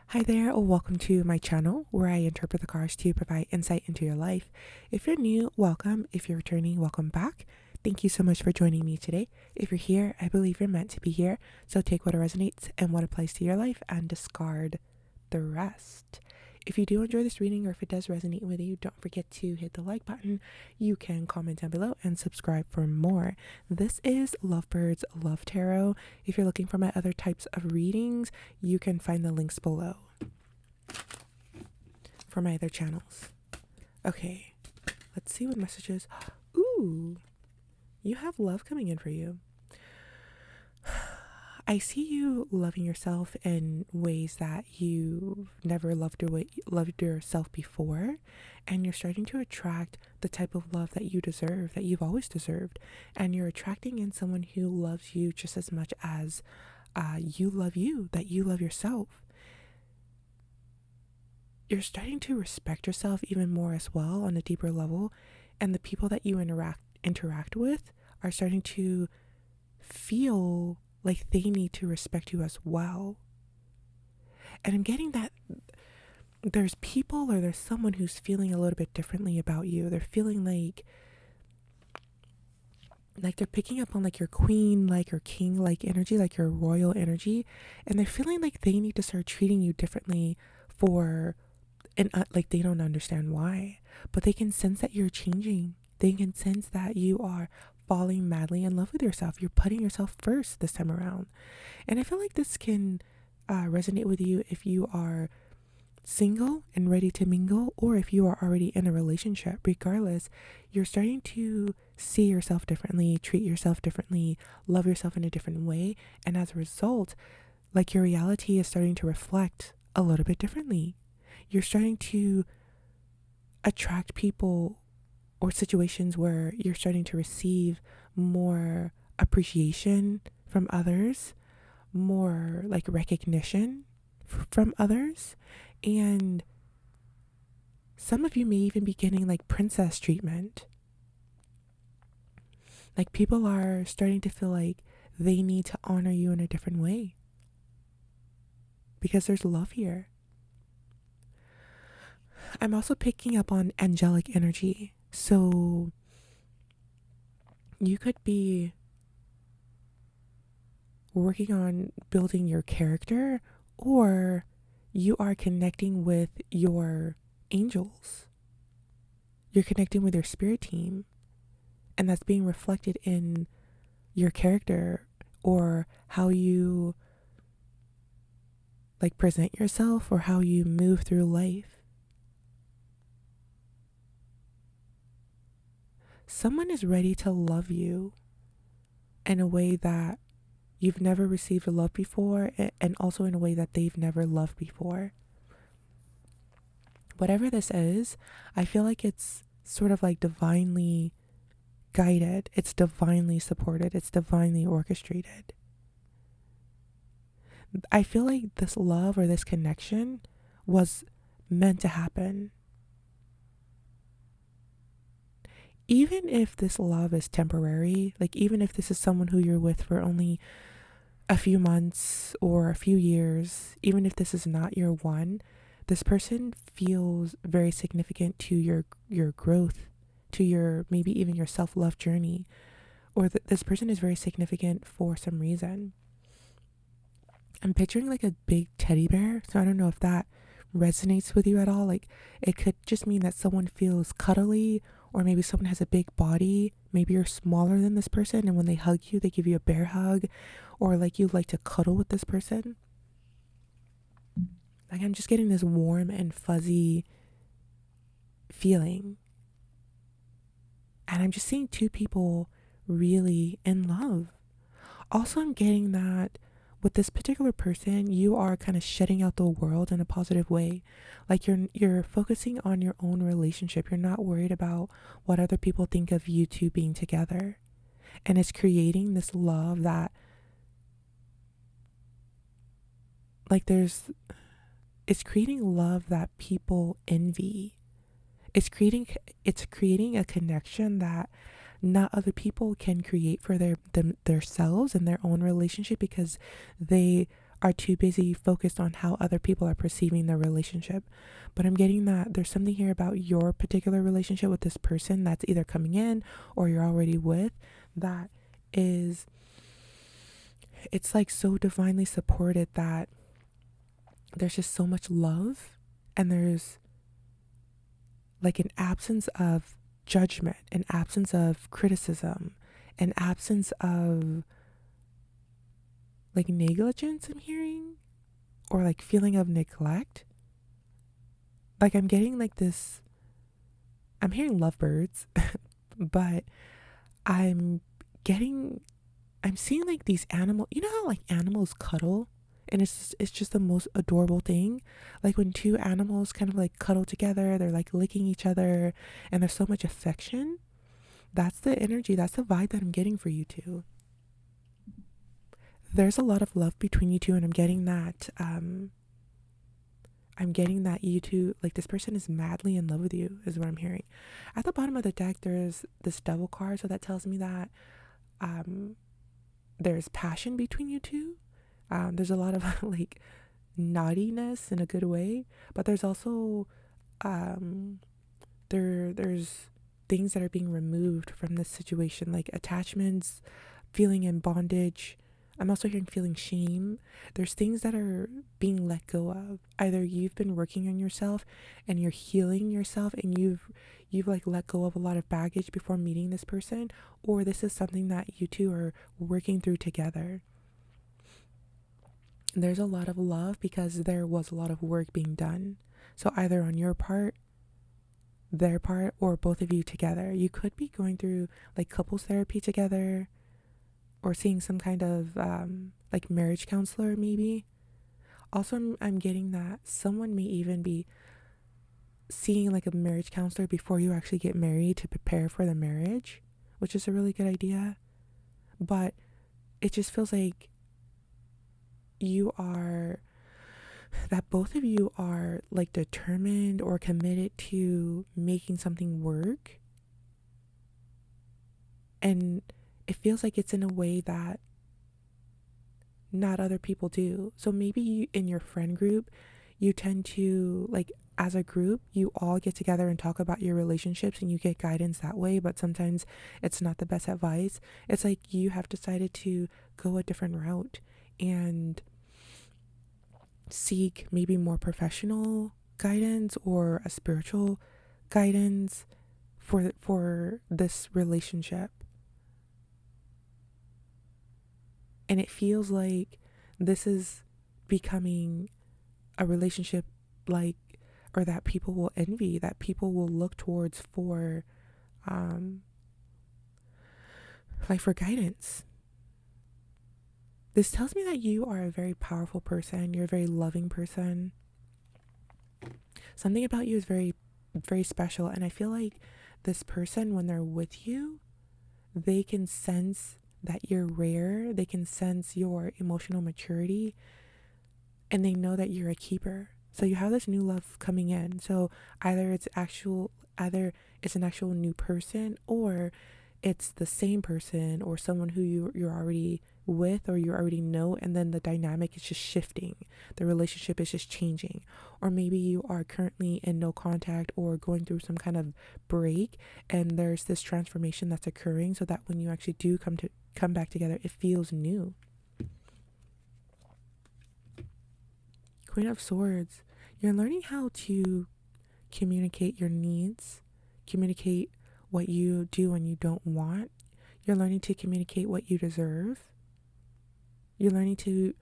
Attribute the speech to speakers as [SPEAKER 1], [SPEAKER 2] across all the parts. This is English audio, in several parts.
[SPEAKER 1] Hi there, welcome to my channel where I interpret the cards to provide insight into your life. If you're new, welcome. If you're returning, welcome back. Thank you so much for joining me today. If you're here, I believe you're meant to be here. So take what resonates and what applies to your life and discard the rest. If you do enjoy this reading or if it does resonate with you, don't forget to hit the like button. You can comment down below and subscribe for more. This is Lovebirds Love Tarot. If you're looking for my other types of readings, you can find the links below for my other channels. Okay, let's see what messages. Ooh, you have love coming in for you. I see you loving yourself in ways that you've never loved yourself before, and you're starting to attract the type of love that you deserve, that you've always deserved, and you're attracting in someone who loves you just as much as you love you, that you love yourself. You're starting to respect yourself even more as well on a deeper level, and the people that you interact with are starting to feel like they need to respect you as well. And I'm getting that there's people or there's someone who's feeling a little bit differently about you. They're feeling like they're picking up on like your queen, like your king, like energy, like your royal energy, and they're feeling like they need to start treating you differently for and like they don't understand why, but they can sense that you're changing. They can sense that you are falling madly in love with yourself. You're putting yourself first this time around. And I feel like this can resonate with you if you are single and ready to mingle, or if you are already in a relationship. Regardless, you're starting to see yourself differently, treat yourself differently, love yourself in a different way. And as a result, like your reality is starting to reflect a little bit differently. You're starting to attract people or situations where you're starting to receive more appreciation from others, more like recognition from others. And some of you may even be getting like princess treatment. Like people are starting to feel like they need to honor you in a different way because there's love here. I'm also picking up on angelic energy. So you could be working on building your character, or you are connecting with your angels. You're connecting with your spirit team, and that's being reflected in your character or how you like present yourself or how you move through life. Someone is ready to love you in a way that you've never received love before, and also in a way that they've never loved before. Whatever this is, I feel like it's sort of like divinely guided, it's divinely supported, it's divinely orchestrated. I feel like this love or this connection was meant to happen. Even if this love is temporary, like even if this is someone who you're with for only a few months or a few years, even if this is not your one, this person feels very significant to your growth, to your maybe even your self-love journey, or this person is very significant for some reason. I'm picturing like a big teddy bear, so I don't know if that resonates with you at all. Like it could just mean that someone feels cuddly, or maybe someone has a big body. Maybe you're smaller than this person, and when they hug you, they give you a bear hug, or like you like to cuddle with this person. Like I'm just getting this warm and fuzzy feeling. And I'm just seeing two people really in love. Also, I'm getting that with this particular person, you are kind of shutting out the world in a positive way. Like you're focusing on your own relationship. You're not worried about what other people think of you two being together. And it's creating this love that like it's creating love that people envy. It's creating a connection that not other people can create for themselves and their own relationship, because they are too busy focused on how other people are perceiving their relationship. But I'm getting that there's something here about your particular relationship with this person that's either coming in or you're already with, that is, it's like so divinely supported that there's just so much love, and there's like an absence of judgment, an absence of criticism, an absence of like negligence I'm hearing, or like feeling of neglect. Like I'm getting like this, I'm hearing lovebirds, but I'm getting, I'm seeing like these animal, you know how like animals cuddle, and it's just the most adorable thing. Like when two animals kind of like cuddle together, they're like licking each other, and there's so much affection. That's the energy, that's the vibe that I'm getting for you two. There's a lot of love between you two, and I'm getting that you two, like this person is madly in love with you, is what I'm hearing. At the bottom of the deck, there's this devil card, so that tells me that um, there's passion between you two. There's a lot of like naughtiness in a good way, but there's also um, there's things that are being removed from this situation, like attachments, feeling in bondage. I'm also hearing feeling shame. There's things that are being let go of. Either you've been working on yourself and you're healing yourself, and you've like let go of a lot of baggage before meeting this person, or this is something that you two are working through together. There's a lot of love because there was a lot of work being done. So either on your part, their part, or both of you together. You could be going through like couples therapy together, or seeing some kind of like marriage counselor maybe. Also, I'm getting that someone may even be seeing like a marriage counselor before you actually get married to prepare for the marriage, which is a really good idea. But it just feels like you are, that both of you are like determined or committed to making something work. And it feels like it's in a way that not other people do. So maybe you, in your friend group, you tend to like, as a group, you all get together and talk about your relationships and you get guidance that way, but sometimes it's not the best advice. It's like you have decided to go a different route and seek maybe more professional guidance or a spiritual guidance for this relationship. And it feels like this is becoming a relationship like, or that people will envy, that people will look towards for um like for guidance. This tells me that you are a very powerful person, you're a very loving person. Something about you is very, very special, and I feel like this person, when they're with you, they can sense that you're rare, they can sense your emotional maturity, and they know that you're a keeper. So you have this new love coming in. So either it's an actual new person, or it's the same person or someone who you're already with or you already know, and then the dynamic is just shifting, the relationship is just changing. Or maybe you are currently in no contact or going through some kind of break, and there's this transformation that's occurring, so that when you actually do come back together, it feels new. Queen of Swords, you're learning how to communicate your needs, communicate what you do and you don't want. You're learning to communicate what you deserve. You're learning to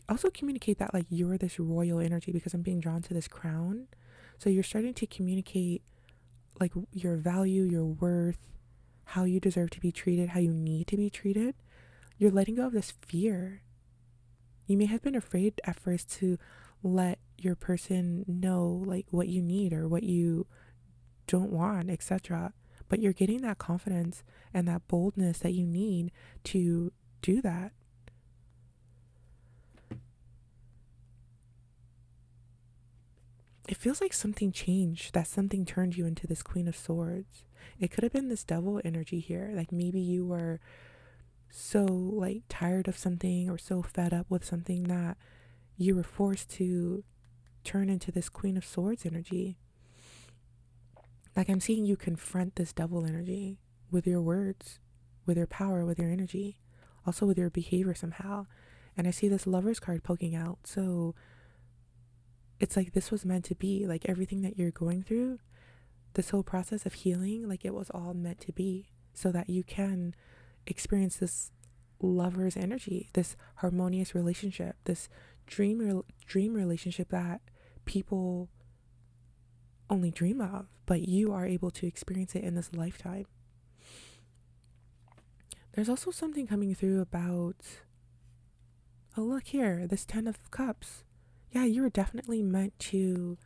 [SPEAKER 1] also communicate that like you're this royal energy, because I'm being drawn to this crown. So you're starting to communicate like your value, your worth, how you deserve to be treated, how you need to be treated. You're letting go of this fear. You may have been afraid at first to let your person know like what you need or what you don't want, etc. But you're getting that confidence and that boldness that you need to do that. It feels like something changed, that something turned you into this Queen of Swords. It could have been this devil energy here. Like maybe you were so like tired of something or so fed up with something that you were forced to turn into this Queen of Swords energy. Like, I'm seeing you confront this devil energy with your words, with your power, with your energy, also with your behavior somehow. And I see this Lover's card poking out. So it's like this was meant to be. Like, everything that you're going through, this whole process of healing, like, it was all meant to be so that you can experience this lover's energy, this harmonious relationship, this dream relationship that people only dream of, but you are able to experience it in this lifetime. There's also something coming through about, oh, look here, this 10 of Cups. Yeah, you were definitely meant to,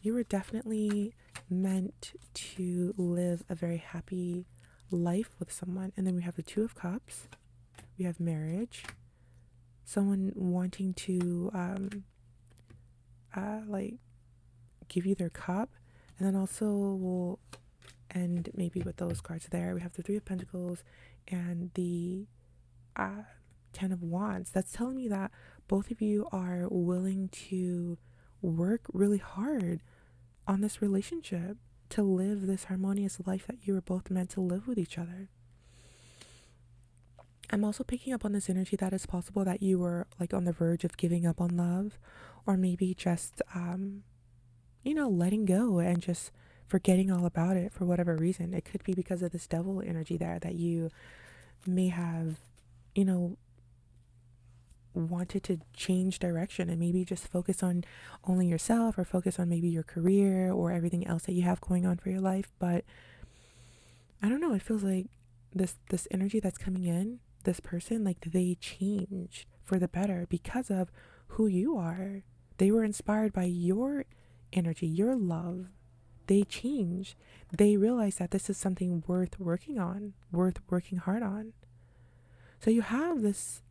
[SPEAKER 1] you were definitely meant to live a very happy life with someone. And then we have the 2 of Cups. We have marriage. Someone wanting to, like, give you their cup. And then also we'll end maybe with those cards there. We have the 3 of Pentacles and the 10 of Wands. That's telling me that both of you are willing to work really hard on this relationship to live this harmonious life that you were both meant to live with each other. I'm also picking up on this energy that it's possible that you were like on the verge of giving up on love, or maybe just letting go and just forgetting all about it for whatever reason. It could be because of this devil energy there that you may have, wanted to change direction and maybe just focus on only yourself, or focus on maybe your career or everything else that you have going on for your life. But I don't know, it feels like this energy that's coming in, this person, like they changed for the better because of who you are. They were inspired by your energy, your love. They changed. They realized that this is something worth working on, worth working hard on. So you have this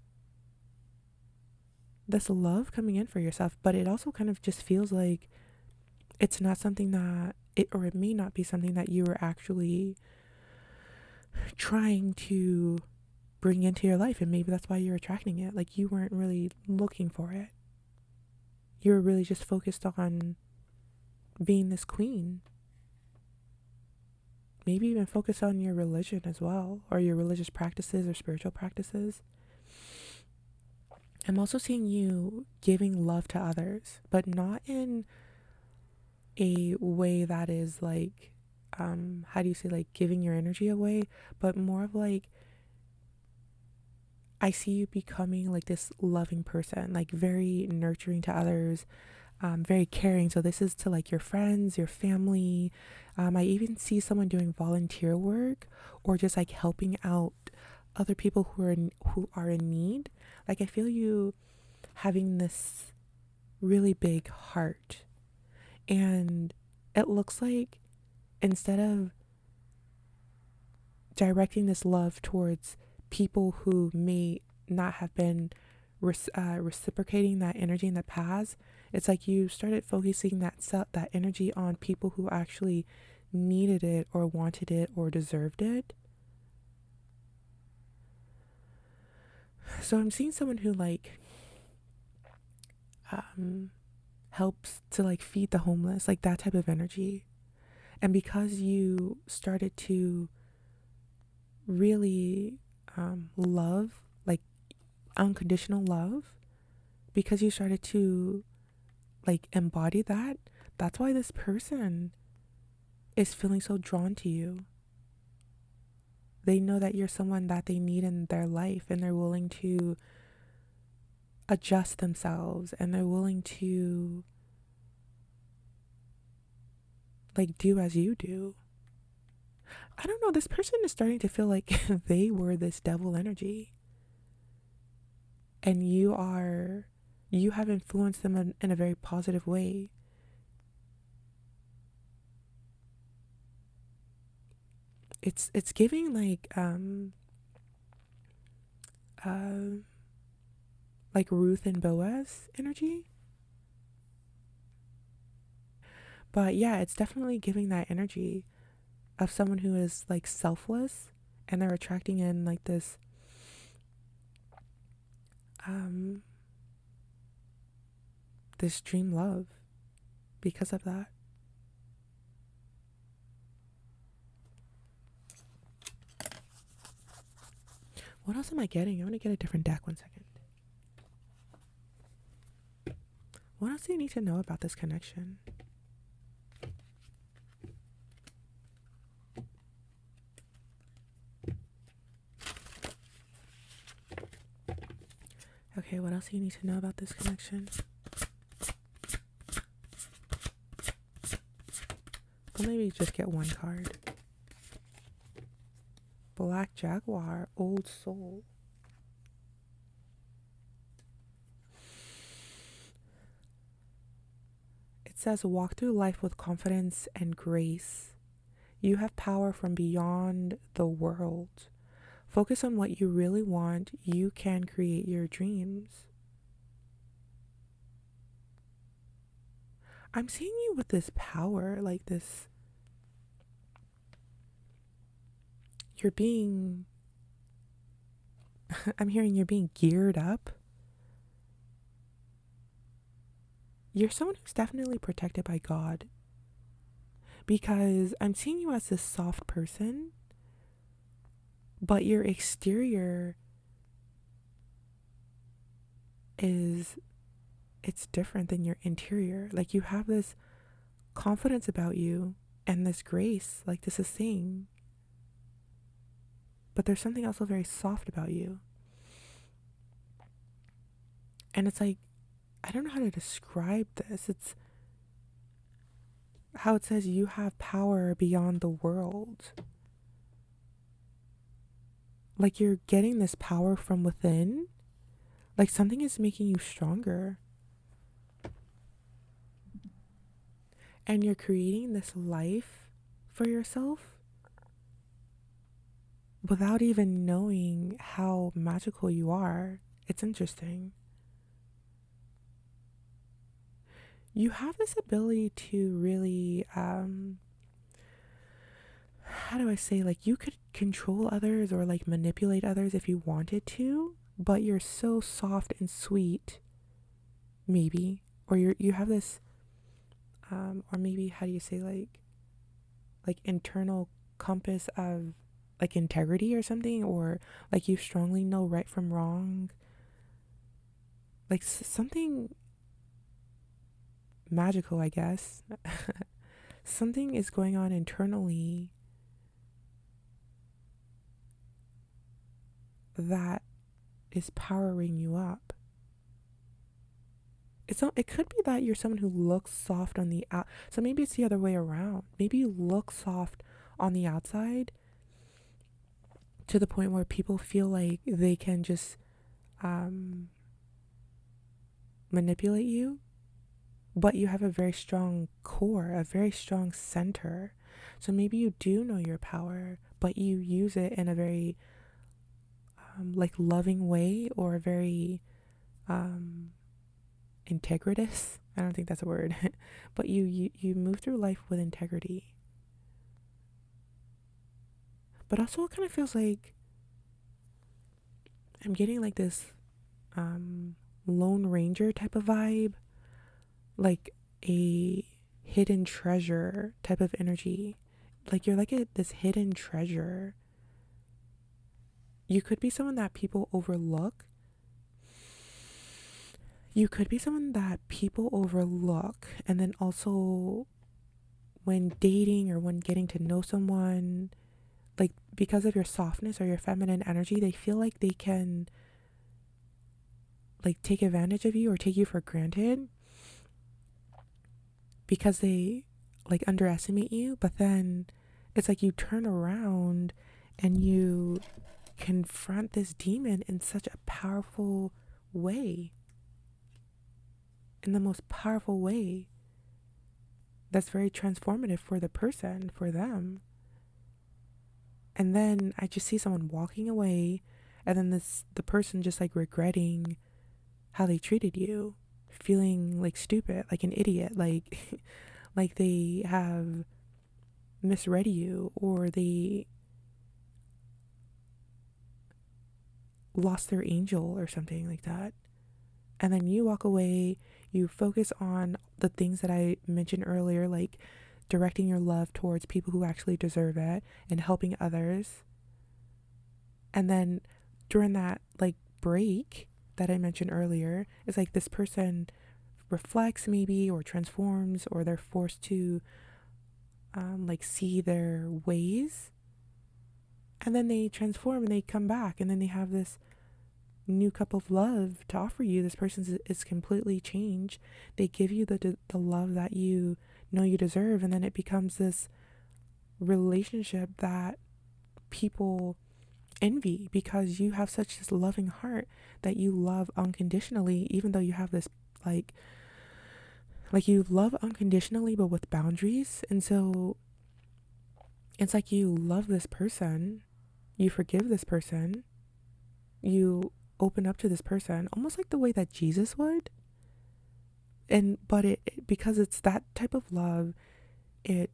[SPEAKER 1] love coming in for yourself, but it also kind of just feels like it's not something that it may not be something that you were actually trying to bring into your life, and maybe that's why you're attracting it. Like, you weren't really looking for it. You were really just focused on being this queen. Maybe even focus on your religion as well, or your religious practices or spiritual practices. I'm also seeing you giving love to others, but not in a way that is like, how do you say, like giving your energy away, but more of like, I see you becoming like this loving person, like very nurturing to others, very caring. So this is to like your friends, your family. I even see someone doing volunteer work, or just like helping out other people who are in need. Like, I feel you having this really big heart, and it looks like instead of directing this love towards people who may not have been reciprocating that energy in the past, it's like you started focusing that energy on people who actually needed it or wanted it or deserved it. So I'm seeing someone who like helps to like feed the homeless, like that type of energy. And because you started to really love, like unconditional love, because you started to like embody that, that's why this person is feeling so drawn to you. They know that you're someone that they need in their life, and they're willing to adjust themselves, and they're willing to like do as you do. I don't know, this person is starting to feel like they were this devil energy, and you have influenced them in a very positive way. It's giving like Ruth and Boaz energy. But yeah, it's definitely giving that energy of someone who is like selfless, and they're attracting in like this this dream love because of that. What else am I getting? I'm gonna get a different deck. 1 second. What else do you need to know about this connection? Okay, what else do you need to know about this connection? Or maybe just get one card. Black Jaguar, Old Soul. It says, walk through life with confidence and grace. You have power from beyond the world. Focus on what you really want. You can create your dreams. I'm seeing you with this power, like this. You're being, I'm hearing you're being geared up. You're someone who's definitely protected by God. Because I'm seeing you as this soft person, but your exterior it's different than your interior. Like you have this confidence about you and this grace, like this is saying. But there's something also very soft about you. And it's like, I don't know how to describe this. It's how it says you have power beyond the world. Like you're getting this power from within. Like something is making you stronger. And you're creating this life for yourself without even knowing how magical you are. It's interesting. You have this ability to really, how do I say, like you could control others or like manipulate others if you wanted to, but you're so soft and sweet, maybe, or you have this, or maybe how do you say, like internal compass of like integrity or something, or like you strongly know right from wrong, like something magical, I guess. Something is going on internally that is powering you up. It could be that you're someone who looks soft on the out. So maybe it's the other way around. Maybe you look soft on the outside to the point where people feel like they can just manipulate you, but you have a very strong core, a very strong center. So maybe you do know your power, but you use it in a very like loving way, or a very integritous. I don't think that's a word, but you move through life with integrity. But also it kind of feels like I'm getting like this Lone Ranger type of vibe, like a hidden treasure type of energy. Like you're like this hidden treasure. You could be someone that people overlook. You could be someone that people overlook, and then also when dating or when getting to know someone, like because of your softness or your feminine energy, they feel like they can like take advantage of you or take you for granted because they like underestimate you. But then it's like you turn around and you confront this demon in such a powerful way, in the most powerful way that's very transformative for the person, for them. And then I just see someone walking away, and then the person just like regretting how they treated you, feeling like stupid, like an idiot, like like they have misread you, or they lost their angel or something like that. And then you walk away, you focus on the things that I mentioned earlier, like directing your love towards people who actually deserve it and helping others. And then during that like break that I mentioned earlier, it's like this person reflects maybe or transforms, or they're forced to like see their ways, and then they transform and they come back, and then they have this new cup of love to offer you. This person is completely changed. They give you the love that you know you deserve, and then it becomes this relationship that people envy because you have such this loving heart that you love unconditionally, even though you have this like you love unconditionally but with boundaries. And so it's like you love this person, you forgive this person, you open up to this person almost like the way that Jesus would. And but because it's that type of love, it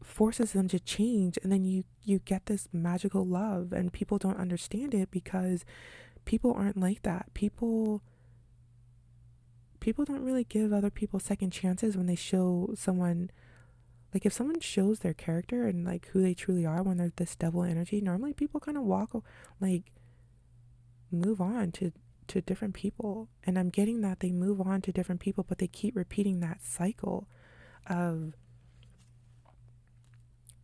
[SPEAKER 1] forces them to change, and then you get this magical love, and people don't understand it because people aren't like that. People don't really give other people second chances when they show someone, like if someone shows their character and like who they truly are when they're this devil energy, normally people kind of like move on to different people. And I'm getting that they move on to different people, but they keep repeating that cycle of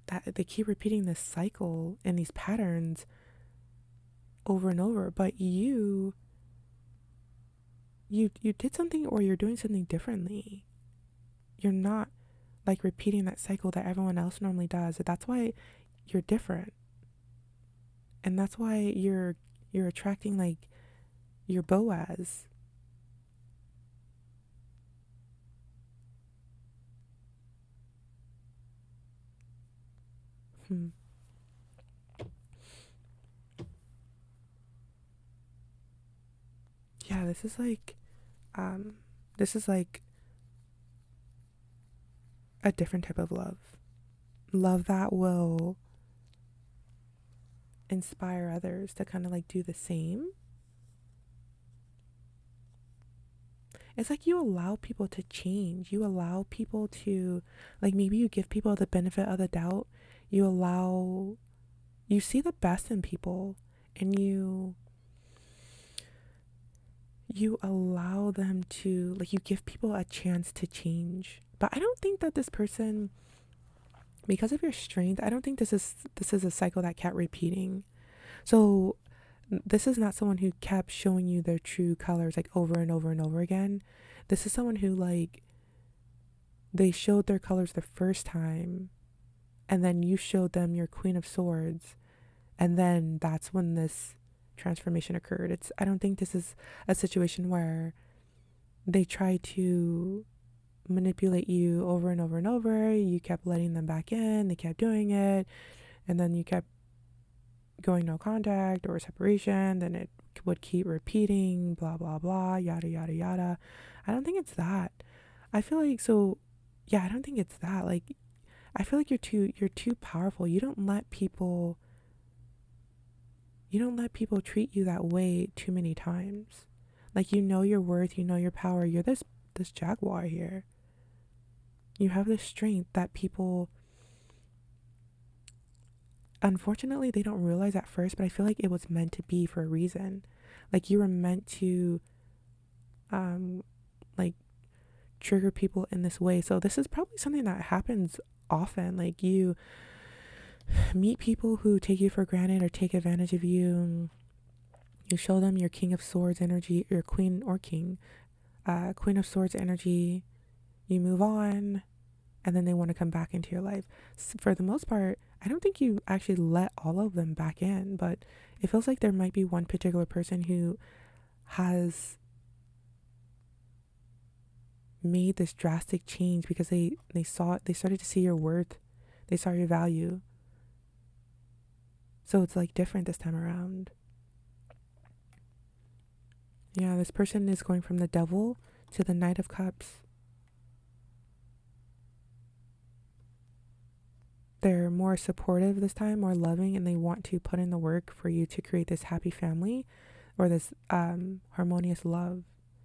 [SPEAKER 1] that they keep repeating this cycle and these patterns over and over. But you did something, or you're doing something differently. You're not like repeating that cycle that everyone else normally does. That's why you're different. And that's why you're attracting like your Boaz. Hmm. Yeah, um this is like a different type of love. Love that will inspire others to kind of like do the same. It's like you allow people to change. You allow people to, like, maybe you give people the benefit of the doubt. You allow, you see the best in people, and you allow them to, like, you give people a chance to change. But I don't think that this person, because of your strength, I don't think this is a cycle that kept repeating. So this is not someone who kept showing you their true colors like over and over and over again. This is someone who like they showed their colors the first time, and then you showed them your Queen of Swords, and then that's when this transformation occurred. I don't think this is a situation where they try to manipulate you over and over and over. You kept letting them back in, they kept doing it, and then you kept going no contact or separation, then it would keep repeating, blah blah blah, yada yada yada. I don't think it's that. I feel like so yeah, I don't think it's that. Like I feel like you're too powerful. You don't let people treat you that way too many times. Like you know your worth, you know your power. You're this jaguar here. You have this strength that people, unfortunately, they don't realize at first, but I feel like it was meant to be for a reason. Like you were meant to um like trigger people in this way. So this is probably something that happens often. Like you meet people who take you for granted or take advantage of you. You show them your King of Swords energy, your Queen or King, Queen of Swords energy. You move on, and then they want to come back into your life. For the most part, I don't think you actually let all of them back in, but it feels like there might be one particular person who has made this drastic change because they started to see your worth, they saw your value. So it's like different this time around. Yeah, this person is going from the Devil to the Knight of Cups. They're more supportive this time, more loving, and they want to put in the work for you to create this happy family or this harmonious love.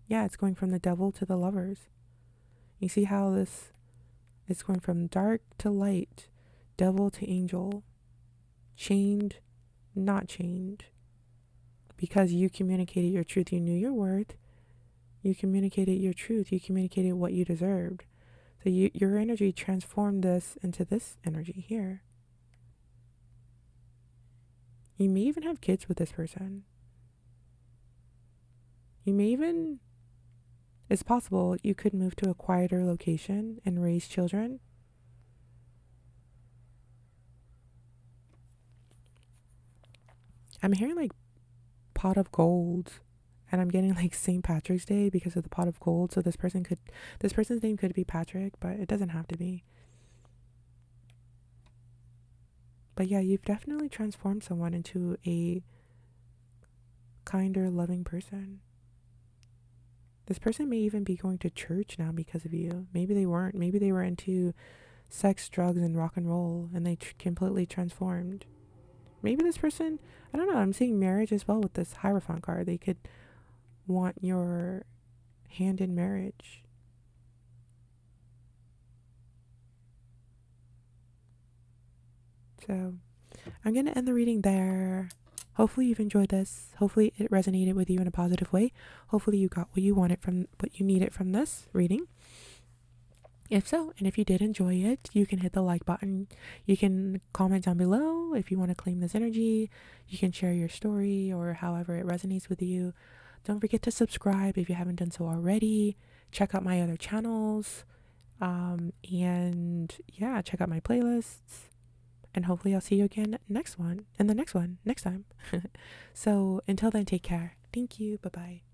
[SPEAKER 1] Yeah, it's going from the devil to the lovers. You see how this is going from dark to light, devil to angel, chained, not chained. Because you communicated your truth, you knew your worth, you communicated your truth, you communicated what you deserved. So your energy transformed this into this energy here. You may even have kids with this person. You may even, it's possible you could move to a quieter location and raise children. I'm hearing like pot of gold, and I'm getting like St. Patrick's Day because of the pot of gold. So this person's name could be Patrick, but it doesn't have to be. But yeah, you've definitely transformed someone into a kinder, loving person. This person may even be going to church now because of you. Maybe they weren't. Maybe they were into sex, drugs, and rock and roll, and they completely transformed. Maybe this person, I don't know, I'm seeing marriage as well with this Hierophant card. They could want your hand in marriage. So I'm going to end the reading there. Hopefully you've enjoyed this. Hopefully it resonated with you in a positive way. Hopefully you got what you wanted from what you needed from this reading. If so, and if you did enjoy it, you can hit the like button. You can comment down below if you want to claim this energy. You can share your story or however it resonates with you. Don't forget to subscribe if you haven't done so already. Check out my other channels. And yeah, check out my playlists. And hopefully I'll see you again next time. So until then, take care. Thank you. Bye bye.